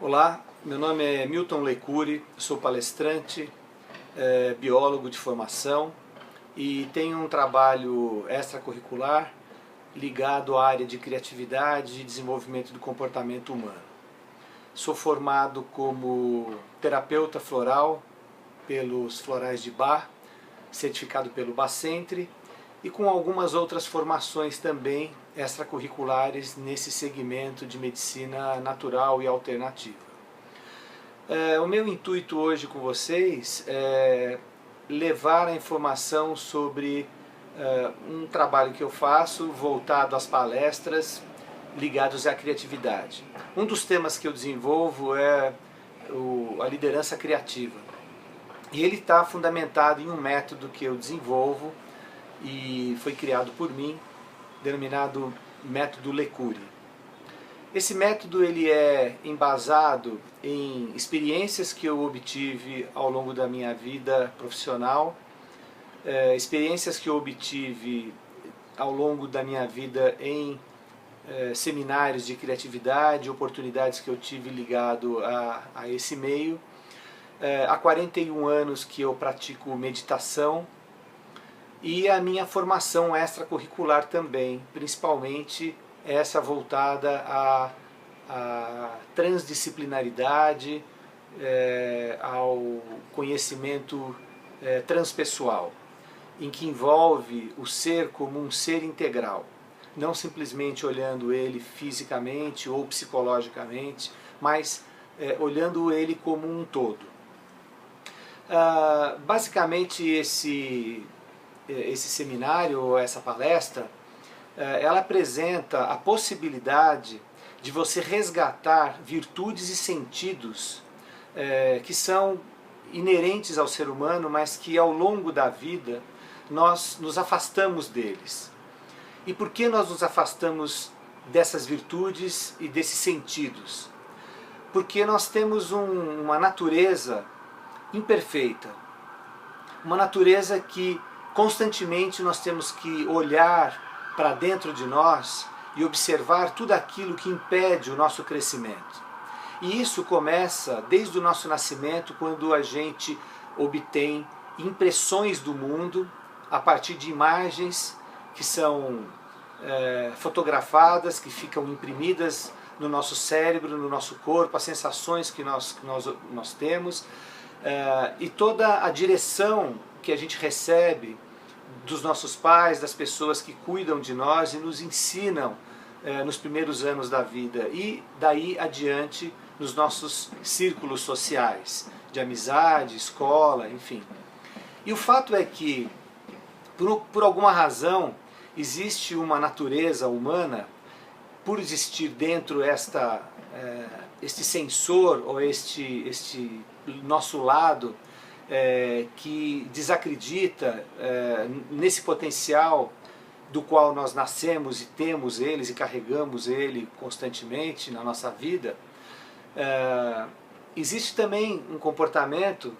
Olá, meu nome é Milton Lecuri, sou palestrante, biólogo de formação e tenho um trabalho extracurricular ligado à área de criatividade e desenvolvimento do comportamento humano. Sou formado como terapeuta floral pelos Florais de Bach, certificado pelo Bacentri e com algumas outras formações também extracurriculares nesse segmento de medicina natural e alternativa. O meu intuito hoje com vocês é levar a informação sobre um trabalho que eu faço voltado às palestras ligados à criatividade. Um dos temas que eu desenvolvo é a liderança criativa. E ele está fundamentado em um método que eu desenvolvo e foi criado por mim, denominado método Lecuri. Esse método ele é embasado em experiências que eu obtive ao longo da minha vida profissional, experiências que eu obtive ao longo da minha vida em seminários de criatividade, oportunidades que eu tive ligado a esse meio. Há 41 anos que eu pratico meditação e a minha formação extracurricular também, principalmente essa voltada à transdisciplinaridade, ao conhecimento transpessoal, em que envolve o ser como um ser integral, não simplesmente olhando ele fisicamente ou psicologicamente, mas olhando ele como um todo. Basicamente esse seminário, essa palestra, ela apresenta a possibilidade de você resgatar virtudes e sentidos que são inerentes ao ser humano, mas que ao longo da vida nós nos afastamos deles. E por que nós nos afastamos dessas virtudes e desses sentidos? Porque nós temos uma natureza imperfeita, uma natureza que constantemente nós temos que olhar para dentro de nós e observar tudo aquilo que impede o nosso crescimento. E isso começa desde o nosso nascimento, quando a gente obtém impressões do mundo a partir de imagens que são fotografadas, que ficam imprimidas no nosso cérebro, no nosso corpo, as sensações que nós temos, e toda a direção que a gente recebe dos nossos pais, das pessoas que cuidam de nós e nos ensinam nos primeiros anos da vida e daí adiante nos nossos círculos sociais, de amizade, escola, enfim. E o fato é que, por alguma razão, existe uma natureza humana, por existir dentro este sensor ou este nosso lado, que desacredita nesse potencial do qual nós nascemos e temos eles e carregamos ele constantemente na nossa vida. Existe também um comportamento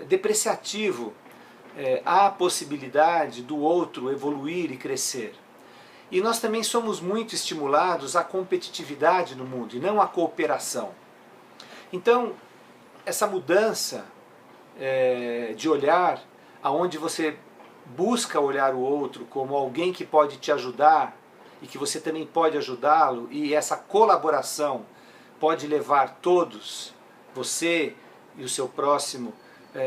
depreciativo à possibilidade do outro evoluir e crescer. E nós também somos muito estimulados à competitividade no mundo e não à cooperação. Então, essa mudança de olhar, aonde você busca olhar o outro como alguém que pode te ajudar e que você também pode ajudá-lo, e essa colaboração pode levar todos, você e o seu próximo,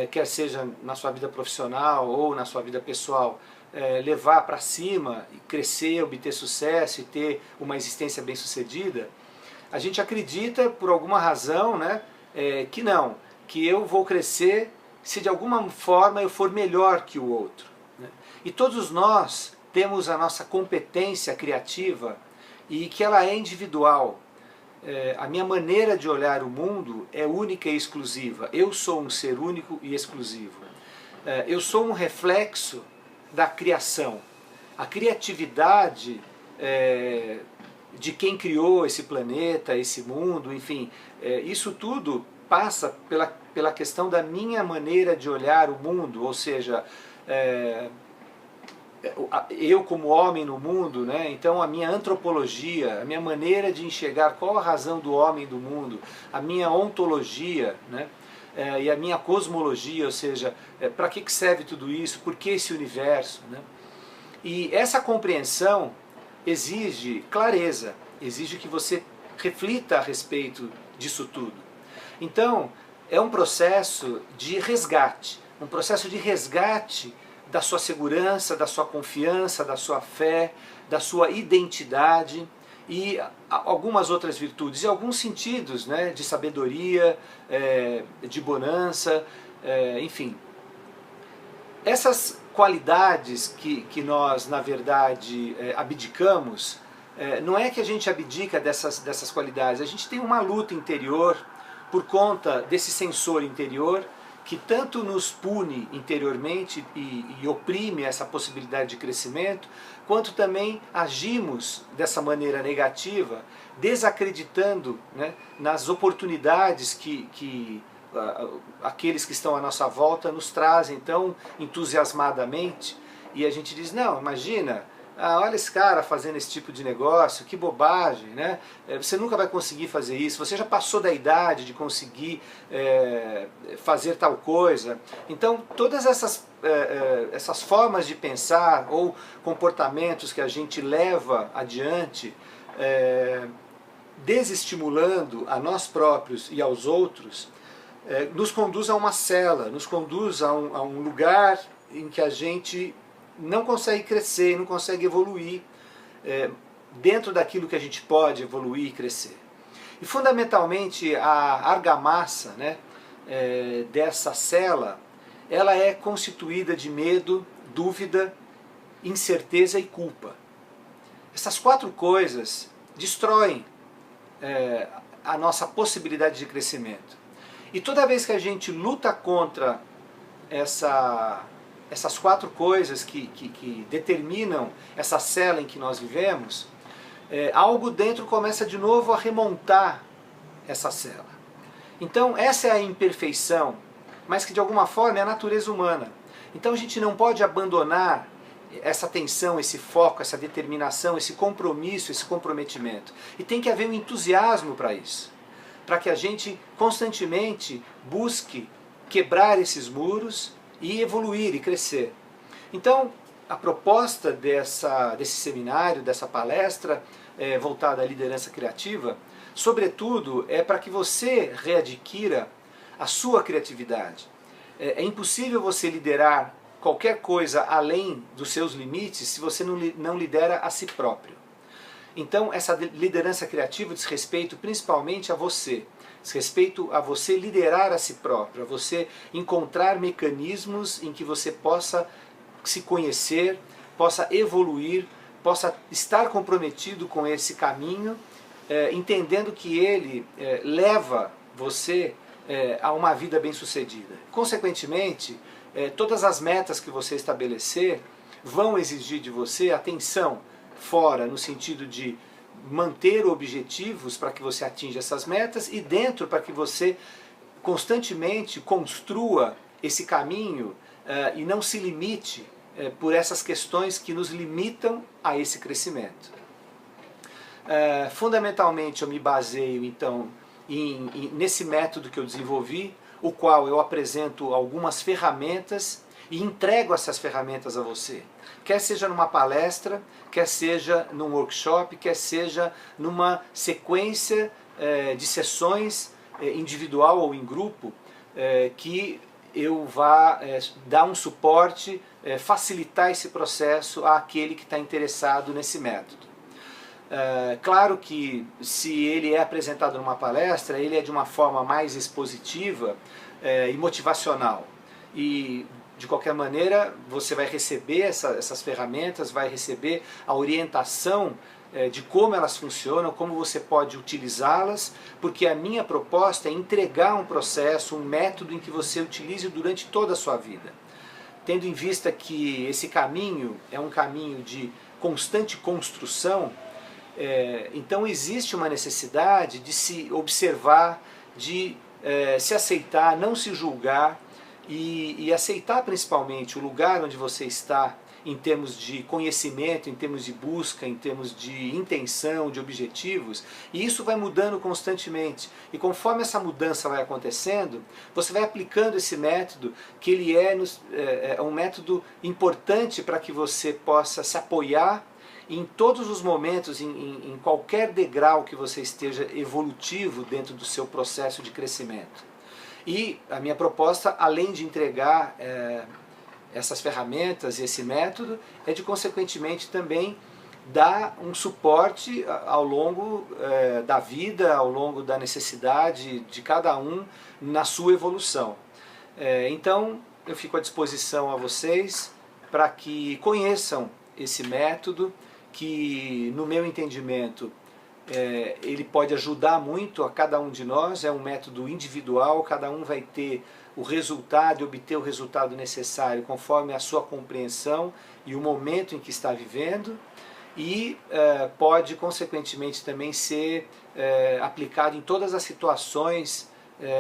quer seja na sua vida profissional ou na sua vida pessoal, levar para cima, e crescer, obter sucesso e ter uma existência bem-sucedida. A gente acredita, por alguma razão, né, que não, que eu vou crescer se de alguma forma eu for melhor que o outro, né? E todos nós temos a nossa competência criativa e que ela é individual. A minha maneira de olhar o mundo é única e exclusiva. Eu sou um ser único e exclusivo. Eu sou um reflexo da criação. A criatividade de quem criou esse planeta, esse mundo, enfim, isso tudo passa pela questão da minha maneira de olhar o mundo, ou seja, eu como homem no mundo, né? Então a minha antropologia, a minha maneira de enxergar qual a razão do homem do mundo, a minha ontologia, né? E a minha cosmologia, ou seja, para que serve tudo isso, por que esse universo, né? E essa compreensão exige clareza, exige que você reflita a respeito disso tudo. Então, é um processo de resgate, da sua segurança, da sua confiança, da sua fé, da sua identidade e algumas outras virtudes, e alguns sentidos, né, de sabedoria, de bonança, enfim. Essas qualidades que nós, na verdade, abdicamos, não é que a gente abdica dessas qualidades, a gente tem uma luta interior por conta desse sensor interior que tanto nos pune interiormente e oprime essa possibilidade de crescimento, quanto também agimos dessa maneira negativa, desacreditando, né, nas oportunidades que aqueles que estão à nossa volta nos trazem tão entusiasmadamente, e a gente diz, não, imagina, olha esse cara fazendo esse tipo de negócio, que bobagem, né? Você nunca vai conseguir fazer isso, você já passou da idade de conseguir fazer tal coisa. Então todas essas formas de pensar ou comportamentos que a gente leva adiante, desestimulando a nós próprios e aos outros, nos conduz a uma cela, nos conduz a um lugar em que a gente não consegue crescer, não consegue evoluir dentro daquilo que a gente pode evoluir e crescer. E fundamentalmente a argamassa, né, dessa cela, ela é constituída de medo, dúvida, incerteza e culpa. Essas quatro coisas destroem a nossa possibilidade de crescimento. E toda vez que a gente luta contra essas quatro coisas que determinam essa cela em que nós vivemos, algo dentro começa de novo a remontar essa cela. Então essa é a imperfeição, mas que de alguma forma é a natureza humana. Então a gente não pode abandonar essa atenção, esse foco, essa determinação, esse compromisso, esse comprometimento. E tem que haver um entusiasmo para isso, para que a gente constantemente busque quebrar esses muros e evoluir e crescer. Então, a proposta desse seminário, dessa palestra voltada à liderança criativa, sobretudo, é para que você readquira a sua criatividade. É impossível você liderar qualquer coisa além dos seus limites se você não lidera a si próprio. Então, essa liderança criativa diz respeito principalmente a você. Diz respeito a você liderar a si próprio, a você encontrar mecanismos em que você possa se conhecer, possa evoluir, possa estar comprometido com esse caminho, entendendo que ele leva você a uma vida bem-sucedida. Consequentemente, todas as metas que você estabelecer vão exigir de você atenção fora, no sentido de manter objetivos para que você atinja essas metas, e dentro para que você constantemente construa esse caminho e não se limite por essas questões que nos limitam a esse crescimento. Fundamentalmente eu me baseio então nesse método que eu desenvolvi, o qual eu apresento algumas ferramentas e entrego essas ferramentas a você. Quer seja numa palestra, quer seja num workshop, quer seja numa sequência de sessões individual ou em grupo, que eu vá dar um suporte, facilitar esse processo àquele que está interessado nesse método. Claro que se ele é apresentado numa palestra, ele é de uma forma mais expositiva e motivacional. E de qualquer maneira você vai receber essas ferramentas, vai receber a orientação de como elas funcionam, como você pode utilizá-las, porque a minha proposta é entregar um processo, um método em que você utilize durante toda a sua vida. Tendo em vista que esse caminho é um caminho de constante construção, então existe uma necessidade de se observar, de se aceitar, não se julgar, e aceitar principalmente o lugar onde você está em termos de conhecimento, em termos de busca, em termos de intenção, de objetivos, e isso vai mudando constantemente. E conforme essa mudança vai acontecendo, você vai aplicando esse método, que ele é um método importante para que você possa se apoiar em todos os momentos, em qualquer degrau que você esteja evolutivo dentro do seu processo de crescimento. E a minha proposta, além de entregar essas ferramentas e esse método, é de consequentemente também dar um suporte ao longo da vida, ao longo da necessidade de cada um na sua evolução. Então eu fico à disposição a vocês para que conheçam esse método, que no meu entendimento ele pode ajudar muito a cada um de nós. É um método individual, cada um vai ter o resultado e obter o resultado necessário conforme a sua compreensão e o momento em que está vivendo, e pode consequentemente também ser aplicado em todas as situações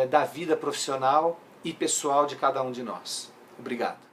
da vida profissional e pessoal de cada um de nós. Obrigado.